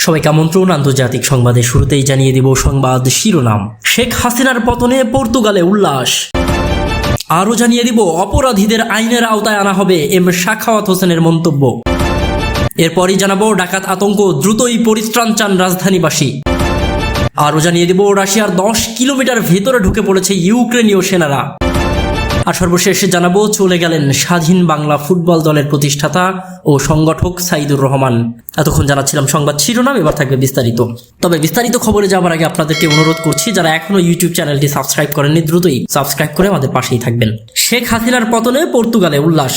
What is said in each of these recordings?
সবাইকে আমন্ত্রণ আন্তর্জাতিক সংবাদে শুরুতেই জানিয়ে দিব সংবাদ শিরোনাম। শেখ হাসিনার পতনে পর্তুগালে উল্লাস। আরও জানিয়ে দিব অপরাধীদের আইনের আওতায় আনা হবে এম সাখাওয়াত হোসেনের মন্তব্য। এরপরই জানাবো ডাকাত আতঙ্ক দ্রুতই পরিত্রাণ চান রাজধানীবাসী। আরও জানিয়ে দিব রাশিয়ার 10 কিলোমিটার ভেতরে ঢুকে পড়েছে ইউক্রেনীয় সেনারা। আর সর্বশেষ জানাবো চলে গেলেন স্বাধীন বাংলা ফুটবল দলের প্রতিষ্ঠাতা ও সংগঠক সাইদুর রহমান। এতক্ষণ জানাচ্ছিলাম সংবাদ শিরোনাম, এবার থাকবে বিস্তারিত। তবে বিস্তারিত খবরে যাওয়ার আগে আপনাদেরকে অনুরোধ করছি, যারা এখনো ইউটিউব চ্যানেলটি সাবস্ক্রাইব করেননি দ্রুতই সাবস্ক্রাইব করে আমাদের পাশেই থাকবেন। শেখ হাসিনার পতনে পর্তুগালে উল্লাস।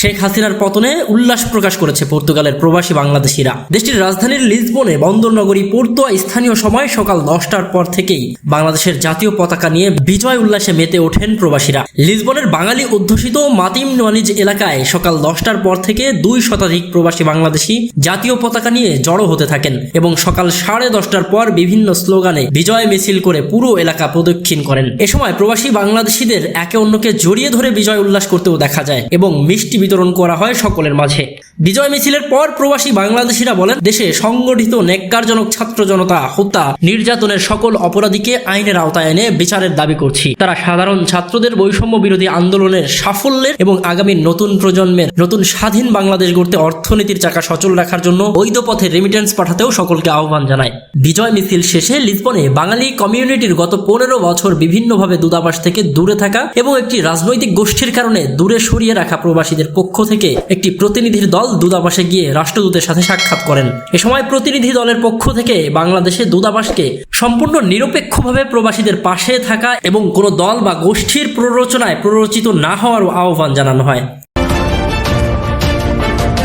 শেখ হাসিনার পতনে উল্লাস প্রকাশ করেছে পর্তুগালের প্রবাসী বাংলাদেশিরা। দেশটির রাজধানীর লিসবনে বন্দর নগরী পোর্তো স্থানীয় সময় সকাল 10টার পর থেকেই বাংলাদেশের জাতীয় পতাকা নিয়ে বিজয় উল্লাসে মেতে ওঠেন প্রবাসীরা। লিসবনের বাঙালি অধ্যুষিত মাতিম ওয়ানিজ এলাকায় সকাল 10টার পর থেকে 2 শতাধিক প্রবাসী বাংলাদেশি জাতীয় পতাকা নিয়ে জড়ো হতে থাকেন এবং সকাল 10:30টার পর বিভিন্ন স্লোগানে বিজয় মিছিল করে পুরো এলাকা প্রদক্ষিণ করেন। এ সময় প্রবাসী বাংলাদেশিদের একে অন্যকে জড়িয়ে ধরে বিজয় উল্লাস করতেও দেখা যায় এবং মিষ্টি বিতরণ করা হয় সকলের মাঝে। বিজয় মিছিলের পর প্রবাসী বাংলাদেশিরা বলেন, দেশে সংগঠিত নেককারজনক ছাত্র জনতা হত্যা নির্যাতনের সকল অপরাধীকে আইনের আওতায় এনে বিচারের দাবি করছি। তারা সাধারণ ছাত্রদের বৈষম্য বিরোধী আন্দোলনের সাফল্যের এবং আগামী নতুন প্রজন্মের নতুন স্বাধীন বাংলাদেশ গড়তে অর্থনীতির চাকা সচল রাখার জন্য বৈধ পথে রেমিটেন্স পাঠাতেও সকলকে আহ্বান জানায়। বিজয় মিছিল শেষে লিসবনে বাঙালি কমিউনিটির গত 15 বছর বিভিন্নভাবে দূতাবাস থেকে দূরে থাকা এবং একটি রাজনৈতিক গোষ্ঠীর কারণে দূরে সরিয়ে রাখা প্রবাসীদের পক্ষ থেকে একটি প্রতিনিধির দল দূতাবাসে গিয়ে রাষ্ট্রদূতের সাথে সাক্ষাৎ করেন। এ সময় প্রতিনিধি দলের পক্ষ থেকে বাংলাদেশে দূতাবাসকে সম্পূর্ণ নিরপেক্ষভাবে প্রবাসীদের পাশে থাকা এবং কোনো দল বা গোষ্ঠীর প্ররোচনায় প্ররোচিত না হওয়ার আহ্বান জানানো হয়।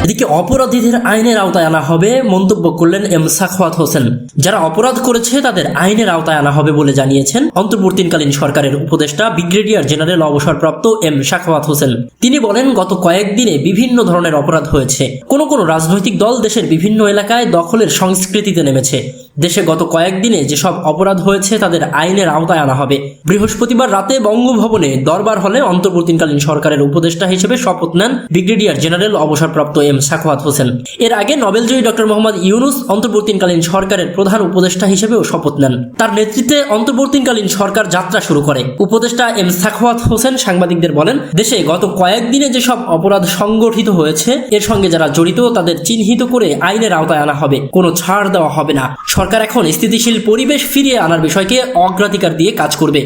এদিকে অপরাধীদের আইনের আওতায় আনা হবে মন্তব্য করলেন এম সাখাওয়াত হোসেন। যারা অপরাধ করেছে তাদের আইনের আওতায় আনা হবে বলে জানিয়েছেন অন্তর্বর্তীকালীন সরকারের উপদেষ্টা ব্রিগেডিয়ার জেনারেল অবসরপ্রাপ্ত এম সাখাওয়াত হোসেন। তিনি বলেন, গত কয়েকদিনে বিভিন্ন ধরনের অপরাধ হয়েছে। কোনো রাজনৈতিক দল দেশের বিভিন্ন এলাকায় দখলের সংস্কৃতিতে নেমেছে। দেশে গত কয়েকদিনে যেসব অপরাধ হয়েছে তাদের আইনের আওতায় আনা হবে। বৃহস্পতিবার রাতে বঙ্গভবনে দরবার হলে অন্তর্বর্তীকালীন সরকারের উপদেষ্টা হিসেবে শপথ নেন ব্রিগেডিয়ার জেনারেল অবসরপ্রাপ্ত এম সাখাওয়াত হোসেন। এর আগে নোবেলজয়ী ডক্টর মোহাম্মদ ইউনুস অন্তর্বর্তীকালীন সরকারের প্রধান উপদেষ্টা হিসেবেও শপথ নেন। তার নেতৃত্বে অন্তর্বর্তীকালীন সরকার যাত্রা শুরু করে। উপদেষ্টা এম সাখাওয়াত হোসেন সাংবাদিকদের বলেন, দেশে গত কয়েকদিনে যেসব অপরাধ সংগঠিত হয়েছে এর সঙ্গে যারা জড়িত তাদের চিহ্নিত করে আইনের আওতায় আনা হবে, কোনো ছাড় দেওয়া হবে না। সরকার এখন স্থিতিশীল পরিবেশ ফিরিয়ে আনার বিষয়কে অগ্রাধিকার দিয়ে কাজ করবে।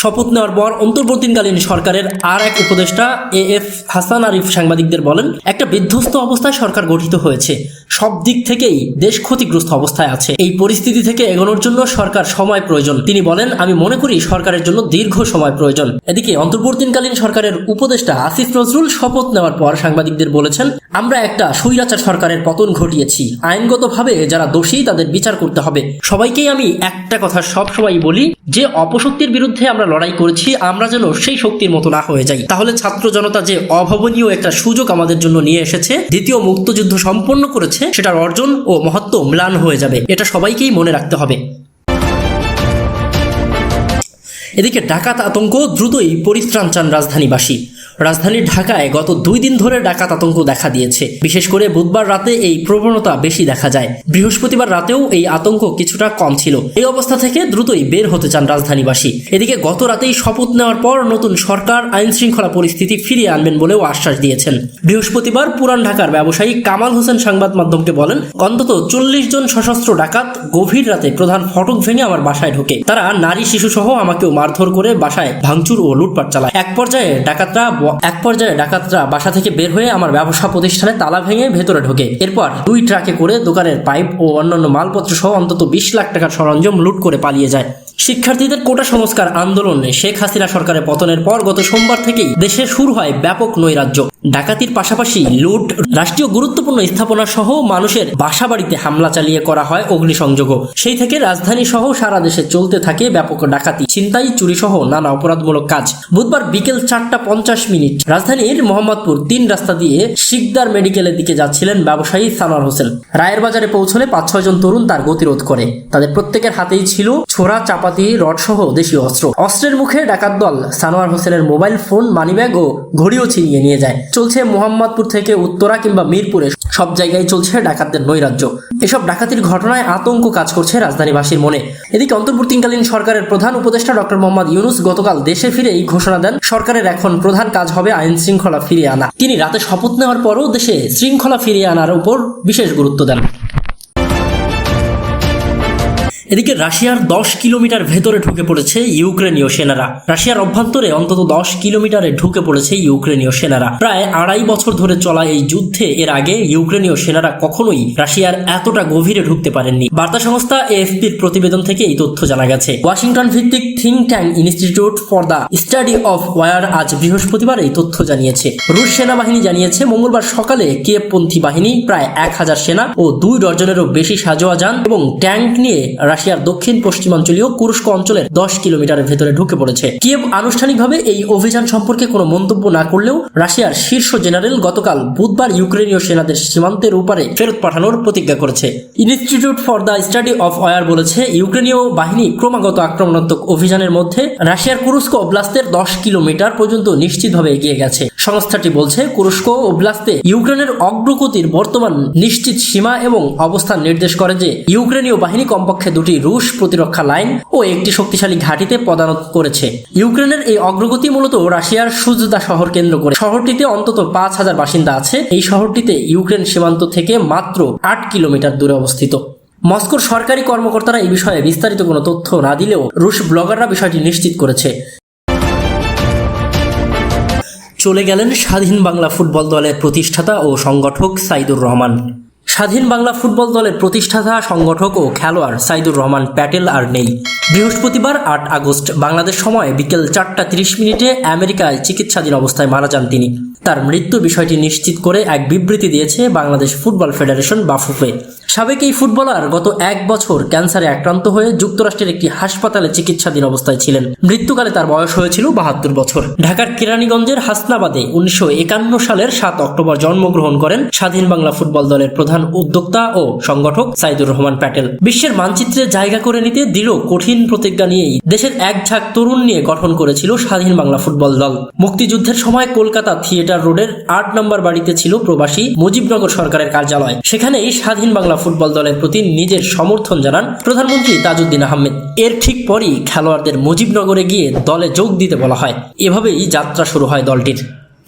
শপথ নেওয়ার পর অন্তর্বর্তীকালীন সরকারের আর এক উপদেষ্টা এএফ হাসান আরিফ সাংবাদিকদের বলেন, একটা বিধ্বস্ত অবস্থায় সরকার গঠিত হয়েছে। সব দিক থেকেই দেশ ক্ষতিগ্রস্ত অবস্থায় আছে। এই পরিস্থিতি থেকে এগোনোর জন্য সরকার সময় প্রয়োজন। তিনি বলেন, আমি মনে করি সরকারের জন্য দীর্ঘ সময় প্রয়োজন। এদিকে অন্তর্বর্তীকালীন সরকারের উপদেষ্টা আসিফ নজরুল শপথ নেওয়ার পর সাংবাদিকদের বলেছেন, আমরা একটা স্বৈরাচার সরকারের পতন ঘটিয়েছি। আইনগতভাবে যারা দোষী তাদের বিচার করতে হবে। সবাইকেই আমি একটা কথা সবসময় বলি, যে অপশক্তির বিরুদ্ধে আমরা লড়াই করেছি আমরা যেন সেই শক্তির মতো না হয়ে যাই। তাহলে ছাত্র জনতা যে অভাবনীয় একটা সুযোগ আমাদের জন্য নিয়ে এসেছে, দ্বিতীয় মুক্তযুদ্ধ সম্পন্ন করেছে, সেটার অর্জন ও মহত্ব ম্লান হয়ে যাবে। এটা সবাইকেই মনে রাখতে হবে। এদিকে ডাকাত আতঙ্ক দ্রুতই পরিত্রাণ চান রাজধানীবাসী। রাজধানীর ঢাকায় গত 2 দিন ধরে ডাকাত আতঙ্ক দেখা দিয়েছে। বিশেষ করে বুধবার রাতে এই প্রবণতা বেশি দেখা যায়। বৃহস্পতিবার রাতেও এই আতঙ্ক কিছুটা কম ছিল। এই অবস্থা থেকে দ্রুতই বের হতে চান রাজধানীবাসী। এদিকে গত রাতেই শপথ নেওয়ার পর নতুন সরকার আইন শৃঙ্খলা পরিস্থিতি ফিরিয়ে আনবেন বলেও আশ্বাস দিয়েছেন। বৃহস্পতিবার পুরান ঢাকার ব্যবসায়ী কামাল হোসেন সংবাদ মাধ্যমকে বলেন, অন্তত 40 জন সশস্ত্র ডাকাত গভীর রাতে প্রধান ফটক ভেঙে আমার বাসায় ঢোকে। তারা নারী শিশু সহ আমাকেও মারধর করে বাসায় ভাঙচুর ও লুটপাট চালায়। এক পর্যায়ে ডাকাতরা বাসা থেকে বের হয়ে আমার ব্যবসা প্রতিষ্ঠানে তালা ভেঙে ভেতরে ঢোকে। এরপর 2 ট্রাকে করে দোকানের পাইপ ও অন্যান্য মালপত্র সহ অন্তত 20 লাখ টাকার সরঞ্জাম লুট করে পালিয়ে যায়। শিক্ষার্থীদের কোটা সংস্কার আন্দোলনে শেখ হাসিনা সরকারের পতনের পর গত সোমবার থেকেই দেশে শুরু হয় ব্যাপক নৈরাজ্য। ডাকাতির পাশাপাশি লুট, রাষ্ট্রীয় গুরুত্বপূর্ণ স্থাপনা সহ মানুষের বাসাবাড়িতে হামলা চালিয়ে করা হয় অগ্নিসংযোগও। সেই থেকে রাজধানী সহ সারা দেশে চলতে থাকে ব্যাপক ডাকাতি, ছিনতাই, চুরি সহ নানা অপরাধমূলক কাজ। বুধবার বিকেল 4:50 রাজধানীর মোহাম্মদপুর 3 রাস্তা দিয়ে শিকদার মেডিকেলের দিকে যাচ্ছিলেন ব্যবসায়ী সানোয়ার হোসেন। রায়ের বাজারে পৌঁছলে 5-6 জন তরুণ তার গতিরোধ করে। তাদের প্রত্যেকের হাতেই ছিল ছোড়া চাপা হাতে রড সহ দেশীয় অস্ত্রের মুখে ডাকাত দল সানোয়ার হোসেনের মোবাইল ফোন, মানিব্যাগ ও ঘড়িও ছিনিয়ে নিয়ে যায়। চলছে মোহাম্মদপুর থেকে উত্তরা কিংবা মিরপুরে সব জায়গায় চলছে ডাকাতদের নৈরাজ্য। এসব ডাকাতির ঘটনায় আতঙ্ক কাজ করছে রাজধানীবাসীর মনে। এদিকে অন্তর্বর্তীকালীন সরকারের প্রধান উপদেষ্টা ডক্টর মোহাম্মদ ইউনূস গতকাল দেশে ফিরে এই ঘোষণা দেন, সরকারের এখন প্রধান কাজ হবে আইন শৃঙ্খলা ফিরিয়ে আনা। তিনি রাতে শপথ নেওয়ার পরও দেশে শৃঙ্খলা ফিরিয়ে আনার উপর বিশেষ গুরুত্ব দেন। এদিকে রাশিয়ার 10 কিলোমিটার ভেতরে ঢুকে পড়েছে ইউক্রেনীয় সেনারা। রাশিয়ার অভ্যন্তরে অন্তত 10 কিলোমিটারে ঢুকে পড়েছে ইউক্রেনীয় সেনারা। প্রায় 2.5 বছর ধরে চলা এই যুদ্ধে এর আগে ইউক্রেনীয় সেনারা কখনোই রাশিয়ার এতটা গভীরে ঢুকতে পারেননি। বার্তা সংস্থা এএফপির প্রতিবেদন থেকে এই তথ্য জানা গেছে। ওয়াশিংটন ভিত্তিক think tank Institute for the Study of War আজ বৃহস্পতিবার এই তথ্য জানিয়েছে। রুশ সেনাবাহিনী জানিয়েছে মঙ্গলবার সকালে কিয়েভপন্থী বাহিনী প্রায় 1000 সেনা ও 2 ডজনেরও বেশি সাজোয়া যান এবং ট্যাঙ্ক নিয়ে রাশিয়ার দক্ষিণ পশ্চিমাঞ্চলীয় কুরস্ক অঞ্চলের 10 কিলোমিটারের ভেতরে ঢুকে পড়েছে। কিয়েভ আনুষ্ঠানিকভাবে এই অভিযান সম্পর্কে কোনো মন্তব্য না করলেও রাশিয়ার শীর্ষ জেনারেল গতকাল বুধবার ইউক্রেনীয় সেনাদের সীমান্তের উপরে ফেরত পাঠানোর প্রতিজ্ঞা করেছে। Institute for the Study of War বলেছে, ইউক্রেনীয় বাহিনী ক্রমাগত আক্রমণাত্মক অভিযানের মধ্যে রাশিয়ার কুরস্ক ওব্লাস্তের 10 কিলোমিটার পর্যন্ত নিশ্চিতভাবে এগিয়ে গেছে। সংস্থাটি বলছে, কুরস্ক ওব্লাস্তে ইউক্রেনের অগ্রগতির বর্তমান নিশ্চিত সীমা এবং অবস্থান নির্দেশ করে যে ইউক্রেনীয় বাহিনী কমপক্ষে 2টি রুশ প্রতিরক্ষা লাইন ও একটি শক্তিশালী ঘাঁটিতে পদানত করেছে। ইউক্রেনের এই অগ্রগতি মূলত রাশিয়ার সুজদা শহর কেন্দ্র করে। শহরটিতে অন্তত 5000 বাসিন্দা আছে। এই শহরটিতে ইউক্রেন সীমান্ত থেকে মাত্র 8 কিলোমিটার দূরে অবস্থিত। মস্কোর সরকারি কর্মকর্তারা এই বিষয়ে বিস্তারিত কোনো তথ্য না দিলেও রুশ ব্লগাররা বিষয়টি নিশ্চিত করেছে। চলে গেলেন স্বাধীন বাংলা ফুটবল দলের প্রতিষ্ঠাতা ও সংগঠক সাইদুর রহমান। স্বাধীন বাংলা ফুটবল দলের প্রতিষ্ঠাতা, সংগঠক ও খেলোয়াড় সাইদুর রহমান প্যাটেল আর নেই। বৃহস্পতিবার 8 আগস্ট বাংলাদেশ সময় বিকেল 4:30 আমেরিকায় চিকিৎসাধীন অবস্থায় মারা যান তিনি। তার মৃত্যুর বিষয়টি নিশ্চিত করে এক বিবৃতি দিয়েছে বাংলাদেশ ফুটবল ফেডারেশন বা ফুফে। সাবেক এই ফুটবলার গত 1 বছর ক্যান্সারে আক্রান্ত হয়ে যুক্তরাষ্ট্রের একটি হাসপাতালে চিকিৎসাধীন অবস্থায় ছিলেন। মৃত্যুকালে তার বয়স হয়েছিল 72 বছর। ঢাকার কেরানীগঞ্জের হাসনাবাদে 1951 সালের 7 অক্টোবর জন্মগ্রহণ করেন স্বাধীন বাংলা ফুটবল দলের প্রধান উদ্যোক্তা ও সংগঠক সাইদুর রহমান প্যাটেল। বিশ্বের মানচিত্রে জায়গা করে নিতে দৃঢ় কঠিন প্রতিজ্ঞা নিয়েই দেশের এক ঝাঁক তরুণ নিয়ে গঠন করেছিল স্বাধীন বাংলা ফুটবল দল। মুক্তিযুদ্ধের সময় কলকাতা থিয়েটার রোডের 8 নম্বর বাড়িতে ছিল প্রবাসী মুজিবনগর সরকারের কার্যালয়। সেখানেই স্বাধীন বাংলা ফুটবল দলের প্রতি নিজের সমর্থন জানান প্রধানমন্ত্রী তাজউদ্দিন আহমেদ। এর ঠিক পরই খেলোয়াড়দের মুজিবনগরে গিয়ে দলে যোগ দিতে বলা হয়। এভাবেই যাত্রা শুরু হয় দলটির।